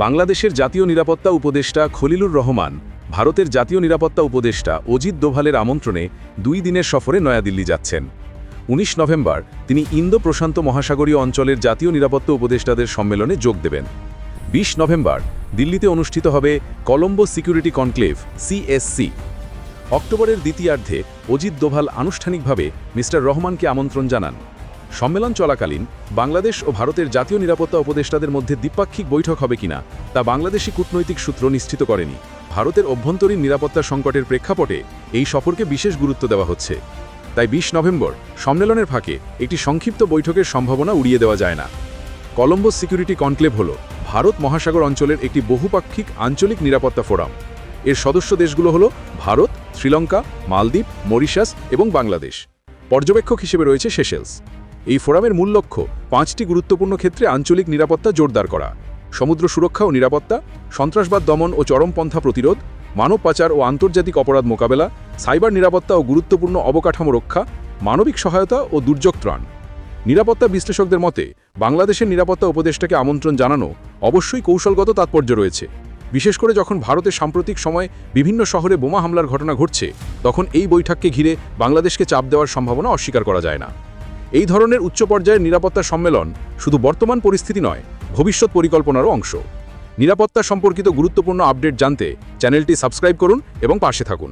বাংলাদেশের জাতীয় নিরাপত্তা উপদেষ্টা খলিলুর রহমান ভারতের জাতীয় নিরাপত্তা উপদেষ্টা অজিত দোভালের আমন্ত্রণে 2 দিনের সফরে নয়াদিল্লি যাচ্ছেন। 19 নভেম্বর তিনি ইন্দো প্রশান্ত মহাসাগরীয় অঞ্চলের জাতীয় নিরাপত্তা উপদেষ্টাদের সম্মেলনে যোগ দেবেন। 20 নভেম্বর দিল্লিতে অনুষ্ঠিত হবে কলম্বো সিকিউরিটি কনক্লেভ CSC। অক্টোবরের দ্বিতীয়ার্ধে অজিত দোভাল আনুষ্ঠানিকভাবে মিস্টার রহমানকে আমন্ত্রণ জানান। সম্মেলন চলাকালীন বাংলাদেশ ও ভারতের জাতীয় নিরাপত্তা উপদেষ্টাদের মধ্যে দ্বিপাক্ষিক বৈঠক হবে কিনা তা বাংলাদেশি কূটনৈতিক সূত্র নিশ্চিত করেনি। ভারতের অভ্যন্তরীণ নিরাপত্তা সংকটের প্রেক্ষাপটে এই সফরকে বিশেষ গুরুত্ব দেওয়া হচ্ছে। তাই 20 নভেম্বর সম্মেলনের ফাঁকে একটি সংক্ষিপ্ত বৈঠকের সম্ভাবনা উড়িয়ে দেওয়া যায় না। কলম্বো সিকিউরিটি কনক্লেভ হল ভারত মহাসাগর অঞ্চলের একটি বহুপাক্ষিক আঞ্চলিক নিরাপত্তা ফোরাম। এর সদস্য দেশগুলো হল ভারত, শ্রীলঙ্কা, মালদ্বীপ, মরিশাস এবং বাংলাদেশ। পর্যবেক্ষক হিসেবে রয়েছে সেশেলস। এই ফোরামের মূল লক্ষ্য 5টি গুরুত্বপূর্ণ ক্ষেত্রে আঞ্চলিক নিরাপত্তা জোরদার করা: সমুদ্র সুরক্ষা ও নিরাপত্তা, সন্ত্রাসবাদ দমন ও চরমপন্থা প্রতিরোধ, মানব পাচার ও আন্তর্জাতিক অপরাধ মোকাবেলা, সাইবার নিরাপত্তা ও গুরুত্বপূর্ণ অবকাঠামো রক্ষা, মানবিক সহায়তা ও দুর্যোগ ত্রাণ। নিরাপত্তা বিশ্লেষকদের মতে বাংলাদেশের নিরাপত্তা উপদেষ্টাকে আমন্ত্রণ জানানো অবশ্যই কৌশলগত তাৎপর্য রয়েছে। বিশেষ করে যখন ভারতের সাম্প্রতিক সময়ে বিভিন্ন শহরে বোমা হামলার ঘটনা ঘটছে, তখন এই বৈঠককে ঘিরে বাংলাদেশকে চাপ দেওয়ার সম্ভাবনা অস্বীকার করা যায় না। এই ধরনের উচ্চ পর্যায়ের নিরাপত্তা সম্মেলন শুধু বর্তমান পরিস্থিতি নয়, ভবিষ্যৎ পরিকল্পনারও অংশ। নিরাপত্তা সম্পর্কিত গুরুত্বপূর্ণ আপডেট জানতে চ্যানেলটি সাবস্ক্রাইব করুন এবং পাশে থাকুন।